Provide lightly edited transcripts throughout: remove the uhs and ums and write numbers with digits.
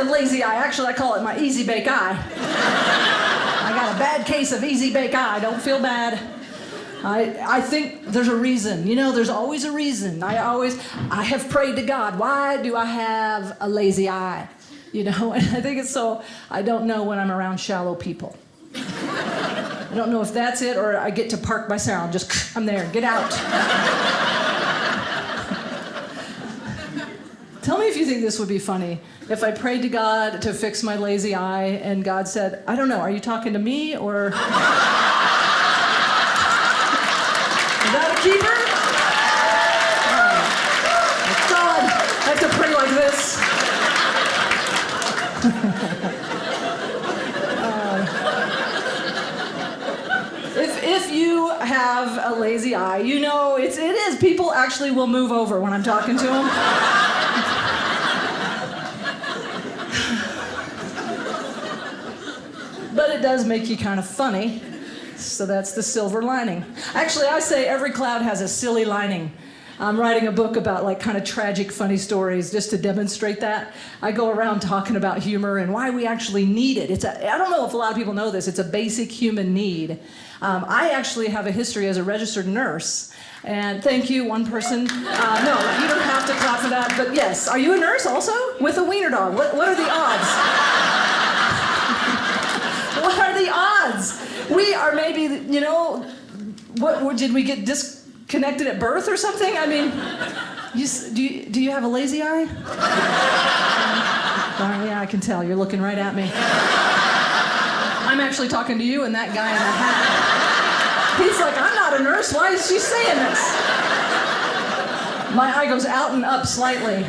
have a lazy eye. Actually, I call it my easy bake eye. I got a bad case of easy bake eye. Don't feel bad. I think there's a reason. You know, there's always a reason. I have prayed to God, why do I have a lazy eye? You know, and I think it's so, I don't know when I'm around shallow people. I don't know if that's it, or I get to park myself. I'm there, get out. Tell me if you think this would be funny. If I prayed to God to fix my lazy eye, and God said, I don't know, are you talking to me, or... Is that a keeper? Oh, God, I have to pray like this. If you have a lazy eye, you know it is. People actually will move over when I'm talking to them. But it does make you kind of funny. So that's the silver lining. Actually, I say every cloud has a silly lining. I'm writing a book about like kind of tragic, funny stories just to demonstrate that. I go around talking about humor and why we actually need it. I don't know if a lot of people know this. It's a basic human need. I actually have a history as a registered nurse. And thank you, one person. No, you don't have to clap for that, but yes. Are you a nurse also? With a wiener dog? What are the odds? What are the odds? We are maybe, you know, did we get disconnected at birth or something? I mean, do you have a lazy eye? Yeah, I can tell. You're looking right at me. I'm actually talking to you and that guy in the hat. He's like, I'm not a nurse. Why is she saying this? My eye goes out and up slightly.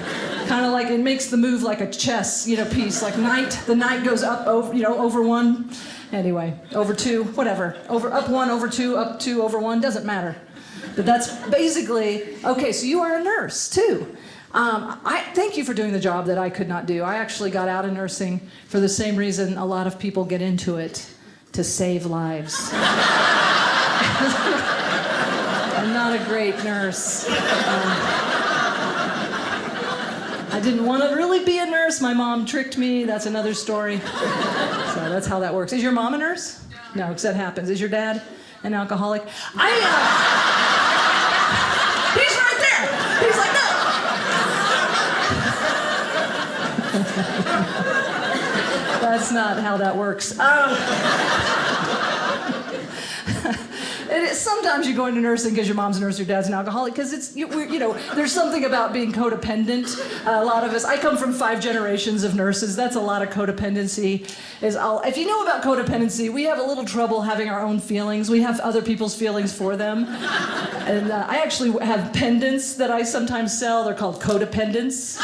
Kind of like it makes the move like a chess, piece. Like the knight goes up over one. Anyway, over two, whatever. Up one, over two, up two, over one, doesn't matter. But that's basically, okay, so you are a nurse too. I thank you for doing the job that I could not do. I actually got out of nursing for the same reason a lot of people get into it, to save lives. I'm not a great nurse. I didn't want to really be a nurse. My mom tricked me. That's another story. So that's how that works. Is your mom a nurse? No, because that happens. Is your dad an alcoholic? He's right there. He's like, no. That's not how that works. Sometimes you go into nursing because your mom's a nurse, your dad's an alcoholic, because there's something about being codependent. A lot of us, I come from 5 generations of nurses. That's a lot of codependency. If you know about codependency, we have a little trouble having our own feelings. We have other people's feelings for them. And I actually have pendants that I sometimes sell. They're called codependents.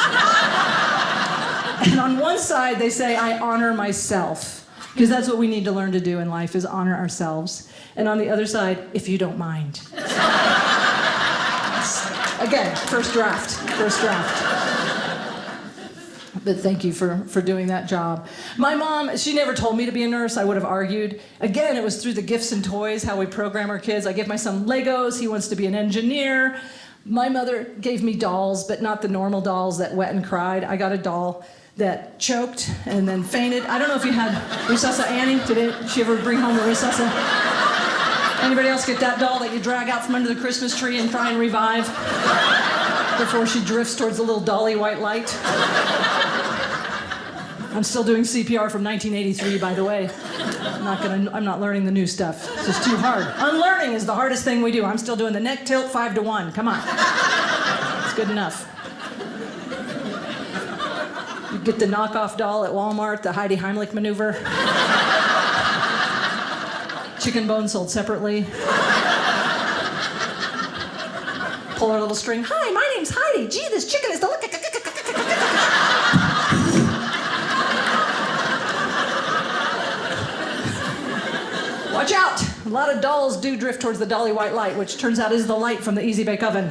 And on one side, they say, I honor myself. Because that's what we need to learn to do in life, is honor ourselves. And on the other side, if you don't mind. Again, first draft. But thank you for doing that job. My mom, she never told me to be a nurse. I would have argued. Again, it was through the gifts and toys, how we program our kids. I give my son Legos. He wants to be an engineer. My mother gave me dolls, but not the normal dolls that wet and cried. I got a doll that choked and then fainted. I don't know if you had Recessa Annie. Did she ever bring home a Recessa? Anybody else get that doll that you drag out from under the Christmas tree and try and revive before she drifts towards the little dolly white light? I'm still doing CPR from 1983, by the way. I'm not learning the new stuff. It's just too hard. Unlearning is the hardest thing we do. I'm still doing the neck tilt 5 to 1. Come on. It's good enough. You get the knockoff doll at Walmart, the Heidi Heimlich maneuver. Chicken bones sold separately. Pull her little string. Hi, my name's Heidi. Gee, this chicken is delicious. Watch out. A lot of dolls do drift towards the dolly white light, which turns out is the light from the Easy Bake Oven.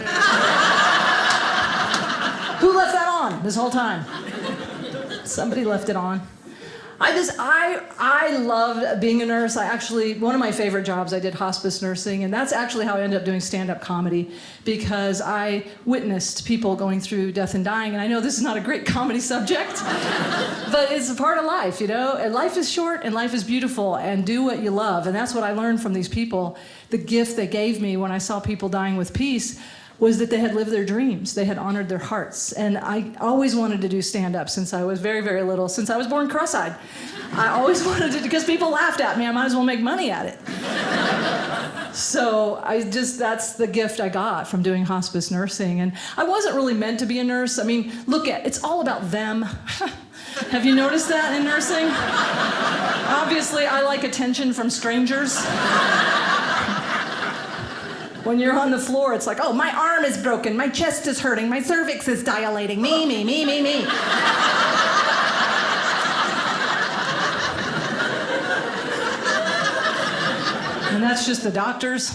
Who left that on this whole time? Somebody left it on. I loved being a nurse. One of my favorite jobs, I did hospice nursing, and that's actually how I ended up doing stand-up comedy, because I witnessed people going through death and dying, and I know this is not a great comedy subject, but But it's a part of life, you know? And life is short and life is beautiful, and do what you love. And that's what I learned from these people. The gift they gave me when I saw people dying with peace was that they had lived their dreams. They had honored their hearts. And I always wanted to do stand-up since I was very, very little, since I was born cross-eyed. I always wanted to, because people laughed at me. I might as well make money at it. So that's the gift I got from doing hospice nursing. And I wasn't really meant to be a nurse. I mean, it's all about them. Have you noticed that in nursing? Obviously, I like attention from strangers. When you're on the floor, it's like, oh, my arm is broken, my chest is hurting, my cervix is dilating, me. And that's just the doctors.